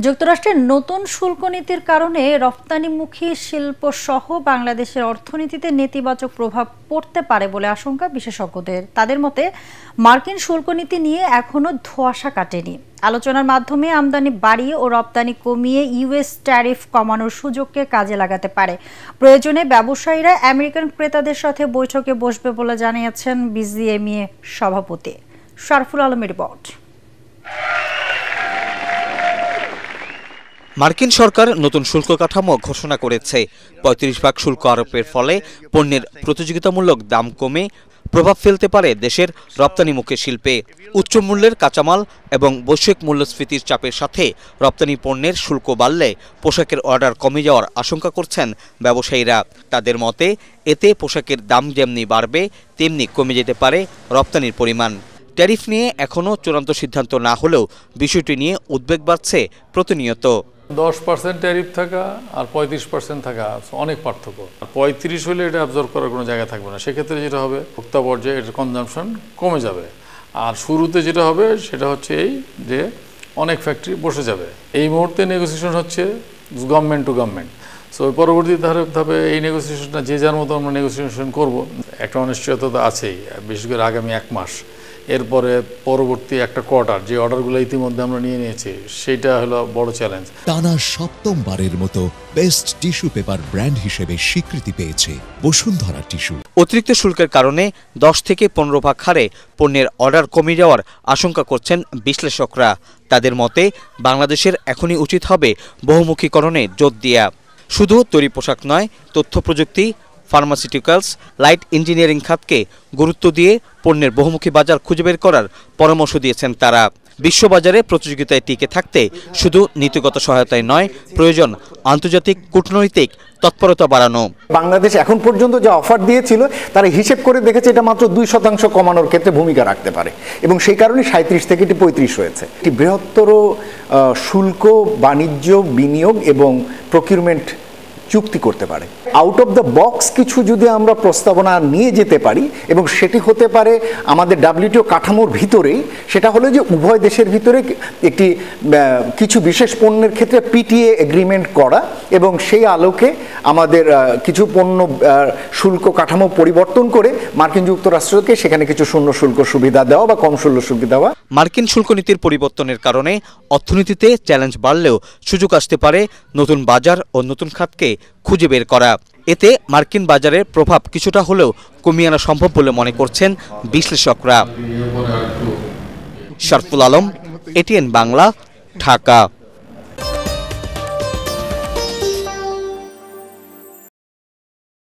যুক্তরাষ্ট্রের নতুন শুল্ক নীতির কারণে রপ্তানিমুখী শিল্প সহ বাংলাদেশের অর্থনীতিতে নেতিবাচক প্রভাব পড়তে পারে বলে আশঙ্কা বিশেষজ্ঞদের। তাদের মতে, মার্কিন শুল্ক নীতি নিয়ে এখনো ধোঁয়াশা কাটেনি। আলোচনার মাধ্যমে আমদানি বাড়িয়ে ও রপ্তানি কমিয়ে ইউএস ট্যারিফ কমানোর সুযোগকে কাজে লাগাতে পারে। প্রয়োজনে ব্যবসায়ীরা আমেরিকান ক্রেতাদের সাথে বৈঠকে বসবে বলে জানিয়েছেন বিজিএমইএ সভাপতি শরফুল আলমের রিপোর্ট। মার্কিন সরকার নতুন শুল্ক কাঠামো ঘোষণা করেছে। ৩৫% শুল্ক আরোপের ফলে পণ্যের প্রতিযোগিতামূলক দাম কমে প্রভাব ফেলতে পারে দেশের রপ্তানিমুখী শিল্পে। উচ্চ মূল্যের কাঁচামাল এবং বৈশ্বিক মূল্যস্ফীতির চাপের সাথে রপ্তানি পণ্যের শুল্ক বাড়লে পোশাকের অর্ডার কমে যাওয়ার আশঙ্কা করছেন ব্যবসায়ীরা। তাদের মতে, এতে পোশাকের দাম যেমনি বাড়বে তেমনি কমে যেতে পারে রপ্তানির পরিমাণ। ট্যারিফ নিয়ে এখনও চূড়ান্ত সিদ্ধান্ত না হলেও বিষয়টি নিয়ে উদ্বেগ বাড়ছে প্রতিনিয়ত। 10% ট্যারিফ থাকা আর 35% থাকা অনেক পার্থক্য। 35 হলে এটা অ্যাবজর্ব করার কোনো জায়গা থাকবে না। সেক্ষেত্রে যেটা হবে, ভোক্তা পর্যায়ে এটার কনজাম্পশন কমে যাবে। আর শুরুতে যেটা হবে সেটা হচ্ছে এই যে অনেক ফ্যাক্টরি বসে যাবে। এই মুহূর্তে নেগোসিয়েশন হচ্ছে গভর্নমেন্ট টু গভর্নমেন্ট। সো পরবর্তী ধাপে এই নেগোসিয়েশনটা যে যার মতো আমরা নেগোসিয়েশন করব। একটা অনিশ্চয়তা তো আছেই, বিশেষ করে আগামী 1 মাস। এরপরে পরবর্তী একটা কোয়ার্টার, যে অর্ডারগুলো ইতিমধ্যে আমরা নিয়ে নিয়েছি, সেটা হলো বড় চ্যালেঞ্জ। টানা ৭ম-বারের মতো বেস্ট টিস্যু পেপার ব্র্যান্ড হিসেবে স্বীকৃতি পেয়েছে বসুন্ধরা টিস্যু। অতিরিক্ত শুল্কের কারণে 10 থেকে 15% হারে পণ্যের অর্ডার কমে যাওয়ার আশঙ্কা করছেন বিশ্লেষকরা। তাদের মতে, বাংলাদেশের এখনই উচিত হবে বহুমুখীকরণে জোর দেয়া। শুধু তৈরি পোশাক নয়, তথ্য প্রযুক্তি, ফার্মাসিউটিক্যালস, লাইট ইঞ্জিনিয়ারিং খাতকে গুরুত্ব দিয়ে পণ্যের বহুমুখী বাজার খুঁজে বের করার পরামর্শ দিয়েছেন তারা। বিশ্ববাজারে প্রতিযোগিতায় টিকে থাকতে শুধু নীতিগত সহায়তায় নয়, প্রয়োজন আন্তর্জাতিক কূটনৈতিক তৎপরতা বাড়ানো। বাংলাদেশ এখন পর্যন্ত যে অফার দিয়েছিল তারা হিসেব করে দেখেছে এটা মাত্র 2% কমানোর ক্ষেত্রে ভূমিকা রাখতে পারে, এবং সেই কারণে 37 থেকে এটি 35 হয়েছে। একটি বৃহত্তর শুল্ক, বাণিজ্য, বিনিয়োগ এবং প্রকিউরমেন্ট চুক্তি করতে পারে। আউট অফ দ্য বক্স কিছু যদি আমরা প্রস্তাবনা নিয়ে যেতে পারি, এবং সেটি হতে পারে আমাদের WTO কাঠামোর ভিতরেই, সেটা হলো যে উভয় দেশের ভিতরে একটি কিছু বিশেষ পণ্যের ক্ষেত্রে PTA এগ্রিমেন্ট করা, এবং সেই আলোকে আমাদের কিছু পণ্য শুল্ক কাঠামো পরিবর্তন করে মার্কিন যুক্তরাষ্ট্রকে সেখানে কিছু শূন্য শুল্ক সুবিধা দেওয়া বা কম শুল্ক সুবিধা দেওয়া। মার্কিন শুল্ক নীতির পরিবর্তনের কারণে অর্থনীতিতে চ্যালেঞ্জ বাড়লেও সুযোগ আসতে পারে নতুন বাজার ও নতুন খাতকে খুঁজে বের করা। এতে মার্কিন বাজারের প্রভাব কিছুটা হলেও কমিয়ে আনা সম্ভব বলে মনে করছেন বিশ্লেষকরা। শরফুল আলম, ATN বাংলা, ঢাকা।